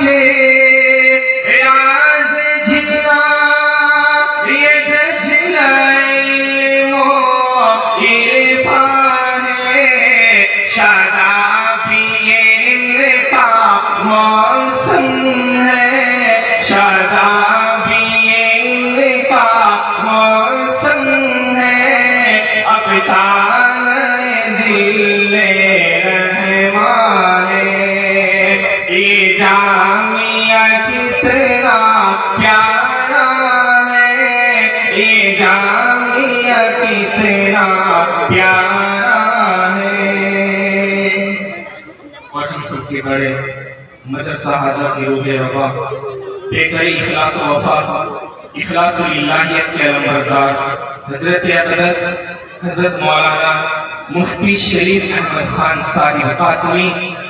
کے راز جھلا یہ دجلہ علم و عرفان ہے شادابی علم کا موسم ہے شادابی علم کا موسم ہے افسانہ ذل رحمان ہے یہ جامعہ کتنا پیارا ہے یہ جامعہ کتنا پیارا ہے اور ہم سب کے بڑے مدرسہ ہادہ کی روح روا بے کری اخلاص و وفا اخلاص للہیت کے علمبردار حضرت اقدس حضرت مولانا مفتی شریف احمد خان صاحب قاسمی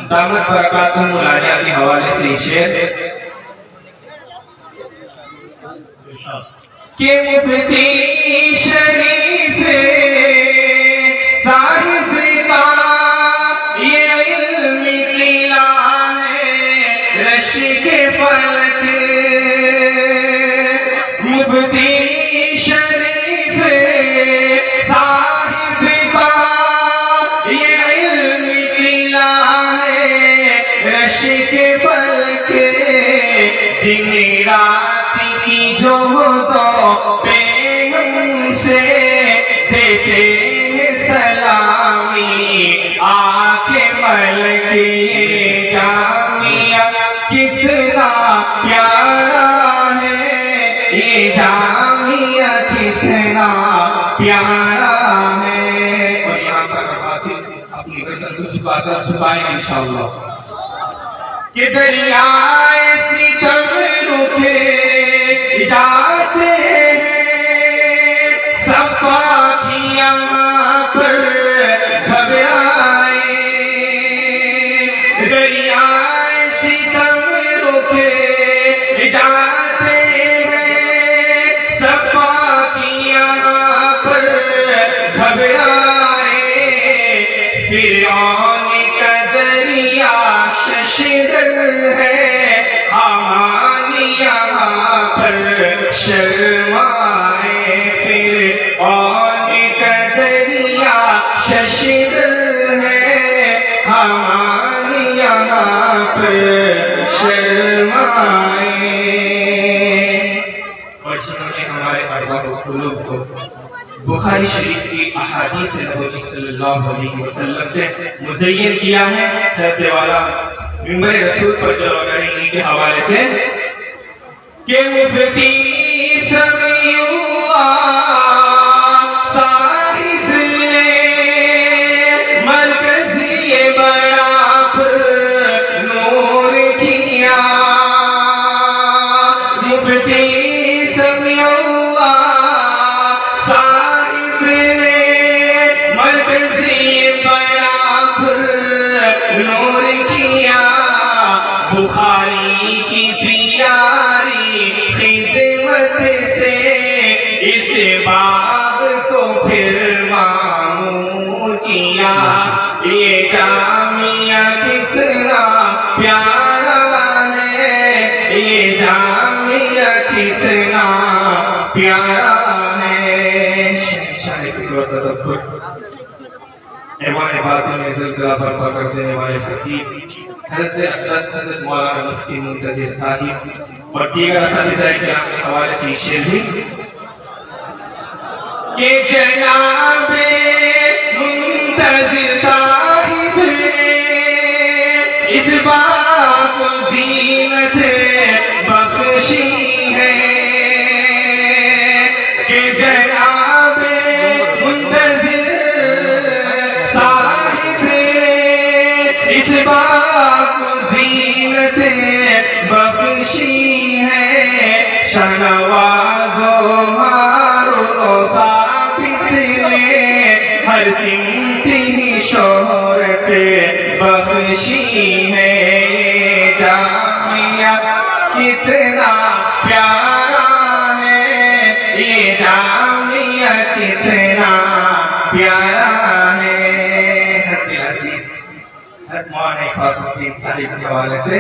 دامت برکاتہم العالیہ کے حوالے سے یہ شعر کہ مفتی شریف صاحب کا یہ علم قلعہ ہے رشک فلک مفتی شریف صاحب کا یہ علم قلعہ ہے رشک فلک دن رات کی جو دو پہ ہم سے دیتے ہیں سلامی آکے ملک یہ جامعہ کتنا پیارا ہے یہ جامعہ کتنا پیارا ہے اور یہاں پر باتیں اپنی گردن کو چھپائیں انشاءاللہ کہ دریائے ستم رکھے جاتے ہیں صفا کی یہاں پر گھبرائے دریائے ستم رکھے جاتے ہیں صفا کی یہاں پر گھبرائے فرعون کا دریا ششدر ہے حامان یہاں پر شرمائے فرعون کا دریا ششدر ہے حامان یہاں پر شرمائے اور جنہوں نے ہمارے ارواح و قلوب کو بخاری شریف کی احادیث نبوی صلی اللہ علیہ وسلم سے مزین کیا ہے حضرت والا ممبر رسول پر چلو کریں انہی کے حوالے سے کہ مفتی سمیع اللہ صاحب نے مرکزی بڑا پر نور کیا مفتی سمیع اللہ صاحب نے مرکزی بڑا پر نور کیا بخاری کی پیاری خدمت سے اس باب کو پھر معمور کیا یہ جامعہ کتنا پیارا ہے یہ جامعہ کتنا پیارا ہے شہنشاہ فکر و تدبر ایوان باطن میں زلزلہ برپا کر دینے والے خطیب حضرت اقدس حضرت مولانا مفتی منتظر صاحب اور دیگر اساتذہ کرام کے حوالے سے شعر بھی کہ جناب منتظر صاحب نے اس باب کو زینت بخشی ہے کہ جناب منتظر صاحب نے اس باب کو زینت بخشی ہے شہنواز و ہارون و ثابت نے ہر سمتی شہرت بخشی ہے یہ جامعہ کتنا پیارا ہے یہ جامعہ کتنا پیارا ہے حد عزیز حد مولانا خاص عباس الدین صاحب کے حوالے سے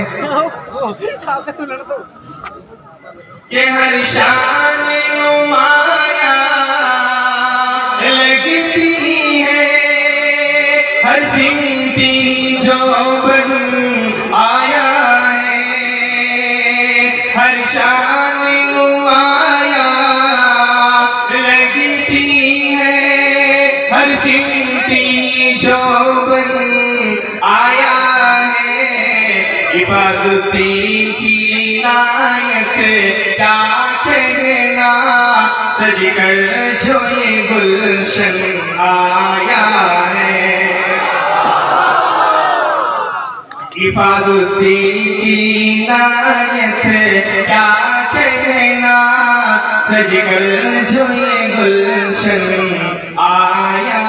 کہ ہر شان نمایاں لگتی ہے ہر سمتی جو بن آیا ہے ہر شان نمایاں لگتی ہے ہر سمتی جو بن آیا ہے حفاظ الدین کی عنایت کیا کہنا سج کر جو یہ گلشن آیا ہے حفاظ الدین کی عنایت کیا کہنا سج کر جو یہ گلشن آیا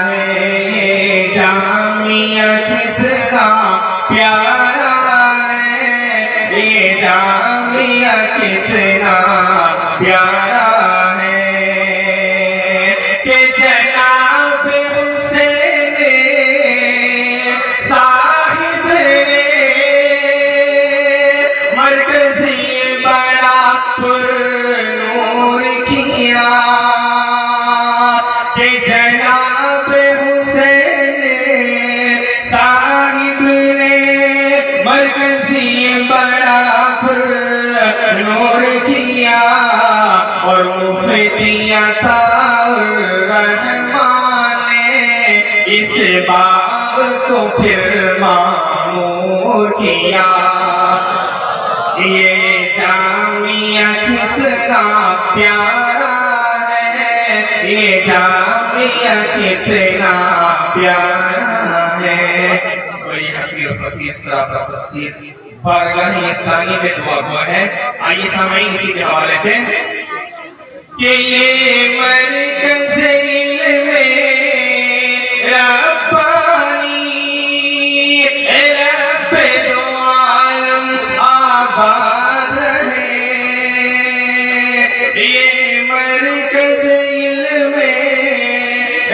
ہے یہ جامعہ کتنا پیارا ہے یہ جامعہ کتنا پیارا ہے کہ جناب حسین صاحب نے مرکزی بڑا پر نور کیا کہ جناب حسین صاحب نے مرکزی بڑا پر نور کیا اور مفتی عطا الرحمن نے اس باب کو پھر معمور کیا یہ جامعہ کتنا پیارا ہے یہ جامعہ کتنا پیارا ہے اور یہ حقیر و فقیر سراپا تفسیر بارگاہ اسلامی میں دعا ہے آئیے سامعین اسی کے حوالے سے کہ یہ مرکز علم ربانی رب دو عالم آباد رہے یہ مرکز علم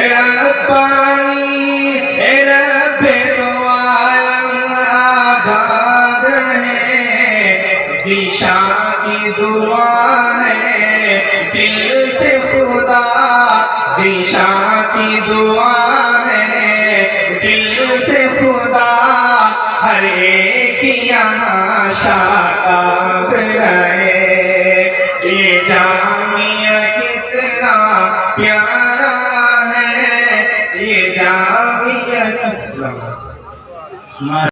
ربانی رب دو عالم آباد رہے ذیشان کی دعا ہے دل سے خدا ذیشان کی دعا ہے دل سے خدا ہر ایک یہاں شاداب رہے